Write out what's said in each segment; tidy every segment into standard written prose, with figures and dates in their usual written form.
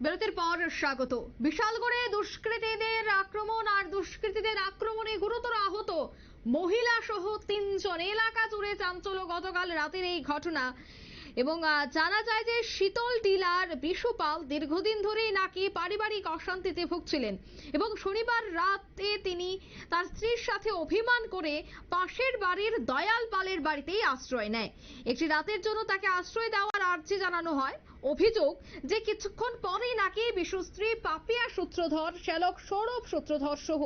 বিরতির পর স্বাগত। বিশালগড়ে দুষ্কৃতীদের আক্রমণ আর দুষ্কৃতীদের আক্রমণে গুরুতর আহত মহিলা সহ 3 জন। এলাকা জুড়ে চাঞ্চল্য গতকাল রাতের এই ঘটনা। এবং জানা যায় যে শীতল টিলার বিশু পাল দীর্ঘদিন ধরেই নাকি পারিবারিক অশান্তিতে ভুগছিলেন এবং শনিবার রাতে তিনি তার স্ত্রীর সাথে অভিমান করে পাশের বাড়ির দয়াল পালের বাড়িতেই আশ্রয় নেয়। একটি রাতের জন্য তাকে আশ্রয় দেওয়ার আর্জি জানানো হয়। অভিযোগ যে কিছুক্ষণ পরেই নাকি বিশু স্ত্রী পাপিয়া সূত্রধর, শ্যালক সৌরভ সূত্রধর সহ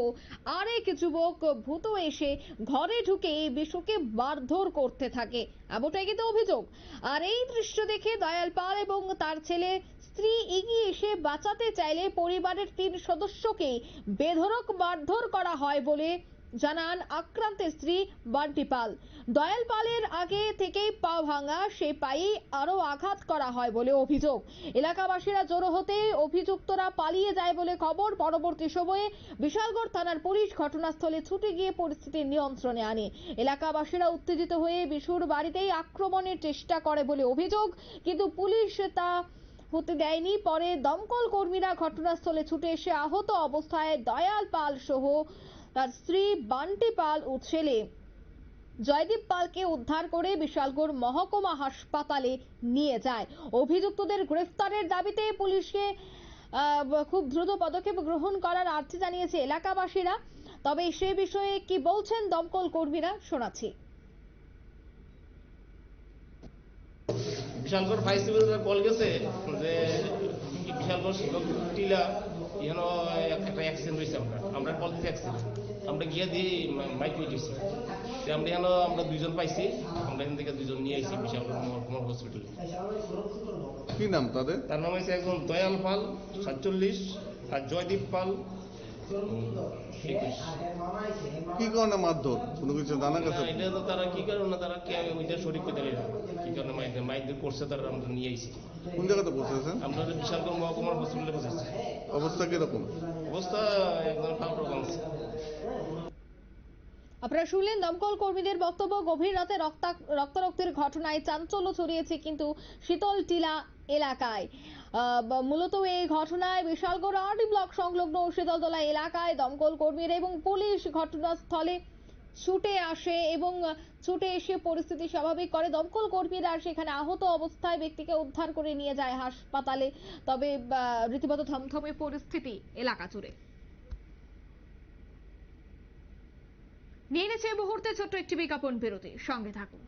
আরেক যুবক ভূত এসে ঘরে ঢুকে বিশুকে মারধর করতে থাকে, এমনটাই কিন্তু অভিযোগ। আর এই দৃশ্য দেখে দয়াল পাল এবং তার ছেলে স্ত্রী এগিয়ে এসে বাঁচাতে চাইলে পরিবারের 3 সদস্যকে বেধড়ক মারধর করা হয় বলে জানান আক্রান্তের স্ত্রী বান্টি পাল। দয়াল পালের আগে থেকেই পা ভাঙা, সেই পায়ে আরো আঘাত করা হয় বলে অভিযোগ। এলাকাবাসীরা জড়ো হতে অভিযুক্তরা পালিয়ে যায় বলে খবর। পরবর্তী সময়ে বিশালগড় থানার পুলিশ ঘটনাস্থলে ছুটে গিয়ে পরিস্থিতি নিয়ন্ত্রণে আনে। এলাকাবাসীরা উত্তেজিত হয়ে বিশুর বাড়িতেই আক্রমণের চেষ্টা করে বলে অভিযোগ, কিন্তু পুলিশ তা হতে দেয়নি। পরে দমকল কর্মীরা ঘটনাস্থলে ছুটে এসে আহত অবস্থায় দয়াল পাল সহ তার স্ত্রী বান্টি পাল ও ছেলে জয়দীপ পালকে উদ্ধার করে বিশালগড় মহকুমা হাসপাতালে নিয়ে যায়। অভিযুক্তদের গ্রেফতারের দাবিতে পুলিশকে খুব দ্রুত পদক্ষেপ গ্রহণ করার আর্জি জানিয়েছে এলাকাবাসীরা। তবে সে বিষয়ে কি বলছেন দমকল কর্মীরা শোনাচ্ছি। বিশালগড় ফায়ার সার্ভিসে কল গেছে যে বিশালগড় টিলা এখানে একটা অ্যাক্সিডেন্ট হয়েছে। আমরা কল দিচ্ছি অ্যাক্সিডেন্ট, আমরা গিয়ে দিয়ে মাইক দিয়েছি। আমরা এখানে আমরা 2 জন পাইছি, আমরা এখান থেকে 2 জন নিয়ে আসি বিশালগড় মহকুমা হসপিটালে। কি নাম তাদের? তার নাম হয়েছে একজন দয়াল পাল 47 আর জয়দীপ পাল 21। কি কারণে মারধর কোনো কিছু জানা গেছে? এটা তো তারা কি কারণে তারা ওইটা শরীর পেতে কি কারণে মাইকদের করছে তারা আমরা নিয়ে আইছি। কোন জায়গাতে বসেছেন? আমরা বিশালগড় মহকুমার হসপিটালে বসেছি। অবস্থা কিরকম? অবস্থা একদম খারাপ রকম আছে। আপনারা শুনলেন দমকল কর্মীদের বক্তব্য। গভীর রাতে রক্তারক্তির ঘটনায় চাঞ্চল্য ছড়িয়েছে কিন্তু শীতল টিলা এলাকায়। মূলত এই ঘটনায় বিশালগড় আরডি ব্লক সংলগ্ন শীতলতলা এলাকায় দমকল কর্মীরা এবং পুলিশ ঘটনাস্থলে ছুটে আসে এবং ছুটে এসে পরিস্থিতি স্বাভাবিক করে। দমকল কর্মীরা সেখানে আহত অবস্থায় ব্যক্তিকে উদ্ধার করে নিয়ে যায় হাসপাতালে। তবে রীতিমতো থমথমে পরিস্থিতি এলাকা জুড়ে। নিয়ে নিচ্ছে মুহূর্তে ছোট্ট একটি বিজ্ঞাপন বিরতি, সঙ্গে থাকুন।